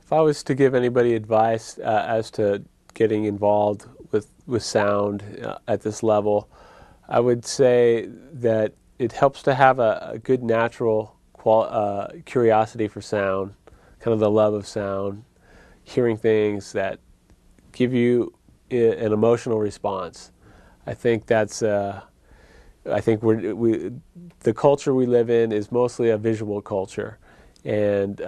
If I was to give anybody advice as to getting involved with sound at this level, I would say that it helps to have a good natural curiosity for sound, kind of the love of sound, hearing things that give you an emotional response. I think that's I think the culture we live in is mostly a visual culture, and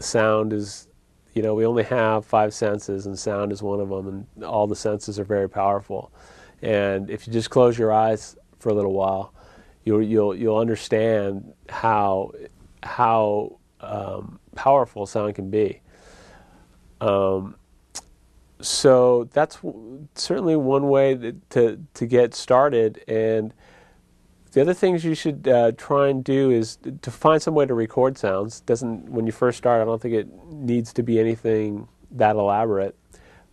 sound is, we only have five senses, and sound is one of them, and all the senses are very powerful. And if you just close your eyes for a little while, you'll understand how powerful sound can be. So that's certainly one way to get started. And the other things you should try and do is to find some way to record sounds. When you first start, I don't think it needs to be anything that elaborate.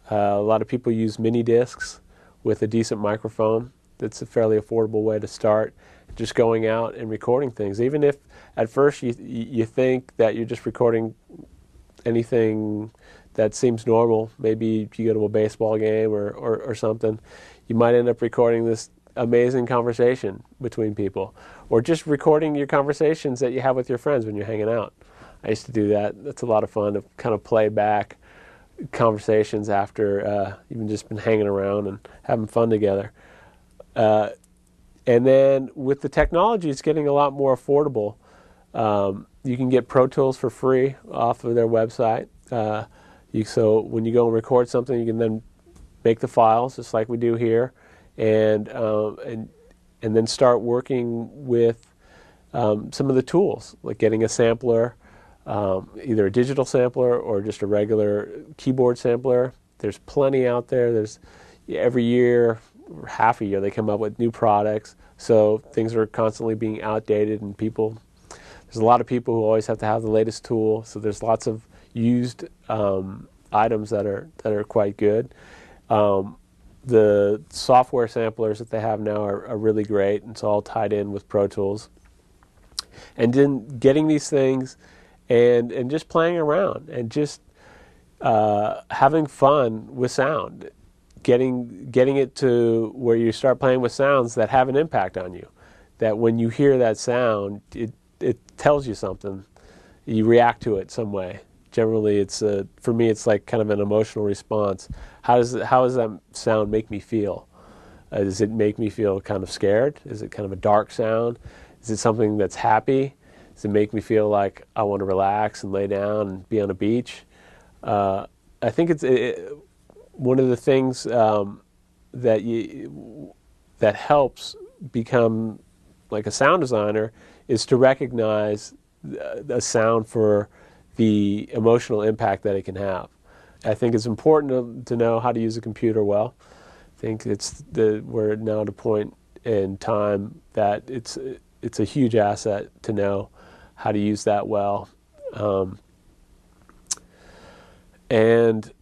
A lot of people use mini discs with a decent microphone. That's a fairly affordable way to start. Just going out and recording things, even if at first you think that you're just recording anything that seems normal. Maybe you go to a baseball game or something, you might end up recording this amazing conversation between people, or just recording your conversations that you have with your friends when you're hanging out. I used to do that. That's a lot of fun to kind of play back conversations after you've just been hanging around and having fun together. And then with the technology, it's getting a lot more affordable. You can get Pro Tools for free off of their website. So when you go and record something, you can then make the files just like we do here, and then start working with some of the tools, like getting a sampler, either a digital sampler or just a regular keyboard sampler. There's plenty out there. There's every year, or half a year, they come up with new products. So things are constantly being outdated, and there's a lot of people who always have to have the latest tool. So there's lots of used items that are quite good. The software samplers that they have now are really great, and it's all tied in with Pro Tools. And then getting these things and just playing around and just having fun with sound, getting it to where you start playing with sounds that have an impact on you, that when you hear that sound, it tells you something, you react to it some way. Generally, for me, it's like kind of an emotional response. How does that sound make me feel? Does it make me feel kind of scared? Is it kind of a dark sound? Is it something that's happy? Does it make me feel like I want to relax and lay down and be on a beach? I think it's one of the things that helps become like a sound designer is to recognize a sound for the emotional impact that it can have. I think it's important to know how to use a computer well. I think we're now at a point in time that it's a huge asset to know how to use that well. And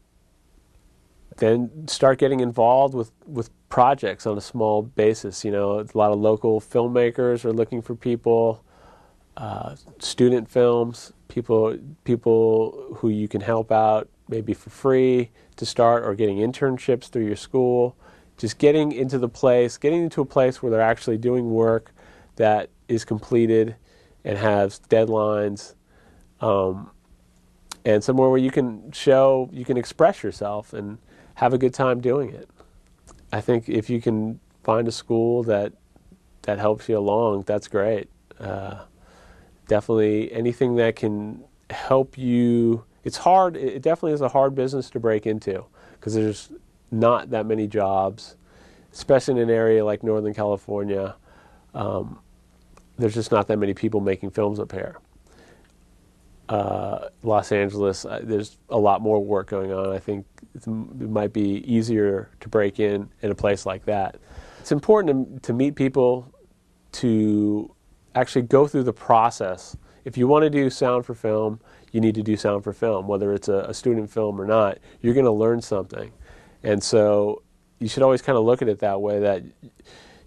then start getting involved with projects on a small basis. A lot of local filmmakers are looking for people, student films, people who you can help out maybe for free to start, or getting internships through your school. Just getting into a place where they're actually doing work that is completed and has deadlines, and somewhere where you can express yourself and have a good time doing it. I think if you can find a school that helps you along, that's great. Definitely anything that can help you. It's hard. It definitely is a hard business to break into because there's not that many jobs, especially in an area like Northern California. There's just not that many people making films up here. Los Angeles, there's a lot more work going on. I think it might be easier to break in a place like that. It's important to meet people, to actually go through the process. If you want to do sound for film, you need to do sound for film. Whether it's a student film or not, you're going to learn something. And so you should always kind of look at it that way, that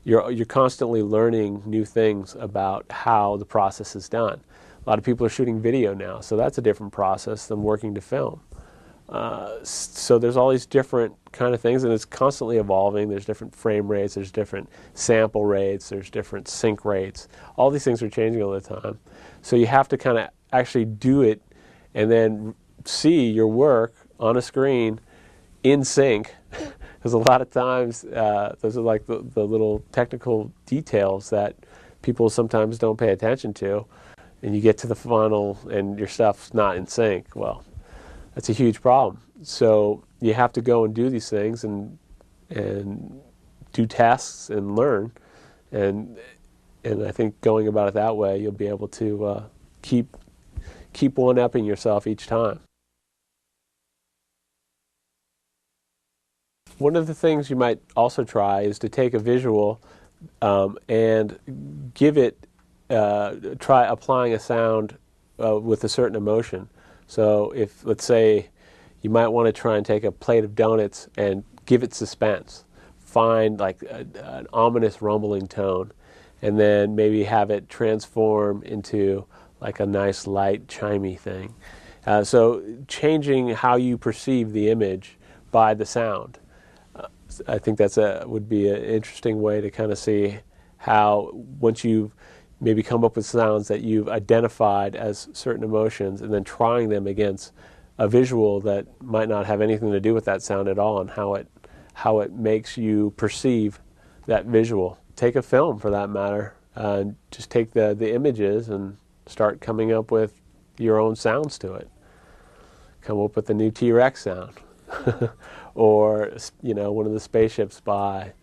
you're constantly learning new things about how the process is done. A lot of people are shooting video now, so that's a different process than working to film. So there's all these different kind of things, and it's constantly evolving. There's different frame rates, there's different sample rates, there's different sync rates. All these things are changing all the time. So you have to kind of actually do it and then see your work on a screen in sync. Because a lot of times those are like the little technical details that people sometimes don't pay attention to, and you get to the final and your stuff's not in sync. Well, that's a huge problem. So you have to go and do these things and do tests and learn, and I think going about it that way, you'll be able to keep one-upping yourself each time. One of the things you might also try is to take a visual and give it, try applying a sound with a certain emotion. So if, let's say, you might want to try and take a plate of donuts and give it suspense. Find like an ominous rumbling tone, and then maybe have it transform into like a nice light chimey thing. So changing how you perceive the image by the sound. I think that's would be an interesting way to kind of see how, once you've maybe come up with sounds that you've identified as certain emotions, and then trying them against a visual that might not have anything to do with that sound at all, and how it makes you perceive that visual. Take a film, for that matter, just take the images and start coming up with your own sounds to it. Come up with a new T-Rex sound. Or, you know, one of the spaceships by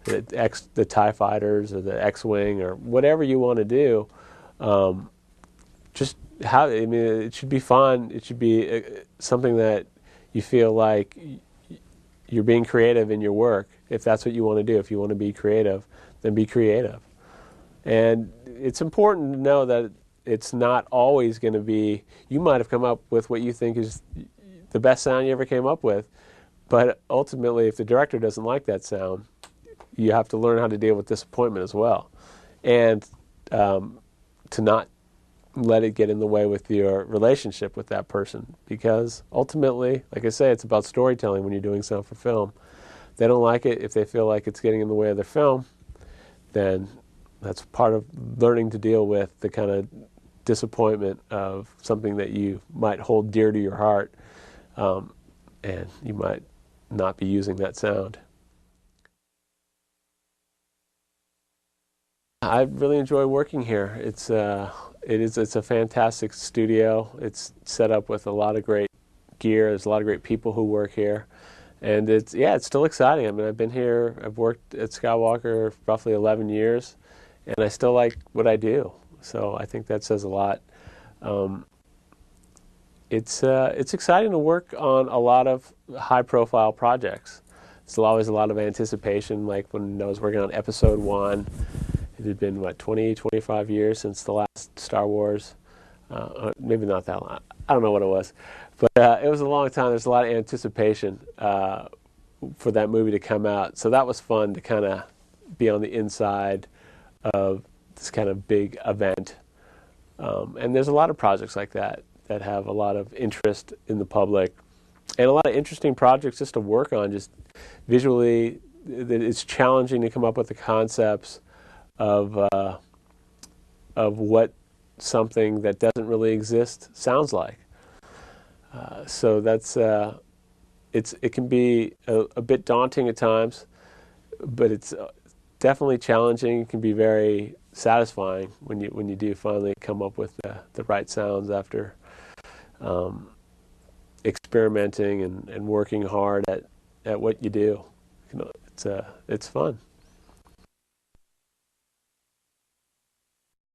the TIE fighters or the X-Wing, or whatever you want to do. Just how, I mean, it should be fun. It should be something that you feel like you're being creative in your work. If that's what you want to do, if you want to be creative, then be creative. And it's important to know that it's not always going to be, you might have come up with what you think is the best sound you ever came up with, but ultimately, if the director doesn't like that sound, you have to learn how to deal with disappointment as well, and to not let it get in the way with your relationship with that person, because ultimately, like I say, it's about storytelling when you're doing sound for film. If they don't like it, if they feel like it's getting in the way of their film, then that's part of learning to deal with the kind of disappointment of something that you might hold dear to your heart, and you might not be using that sound. I really enjoy working here. It's a fantastic studio. It's set up with a lot of great gear. There's a lot of great people who work here, and it's still exciting. I mean, I've worked at Skywalker roughly 11 years, and I still like what I do. So I think that says a lot. It's exciting to work on a lot of high-profile projects. There's always a lot of anticipation, like when I was working on Episode 1. It had been, 20, 25 years since the last Star Wars. Maybe not that long. I don't know what it was. But it was a long time. There's a lot of anticipation for that movie to come out. So that was fun to kind of be on the inside of this kind of big event. And there's a lot of projects like that have a lot of interest in the public, and a lot of interesting projects just to work on. Just visually, it's challenging to come up with the concepts of what something that doesn't really exist sounds like. So that's it can be a bit daunting at times, but it's definitely challenging. It can be very satisfying when you do finally come up with the right sounds after experimenting and working hard at what you do. You know, it's fun.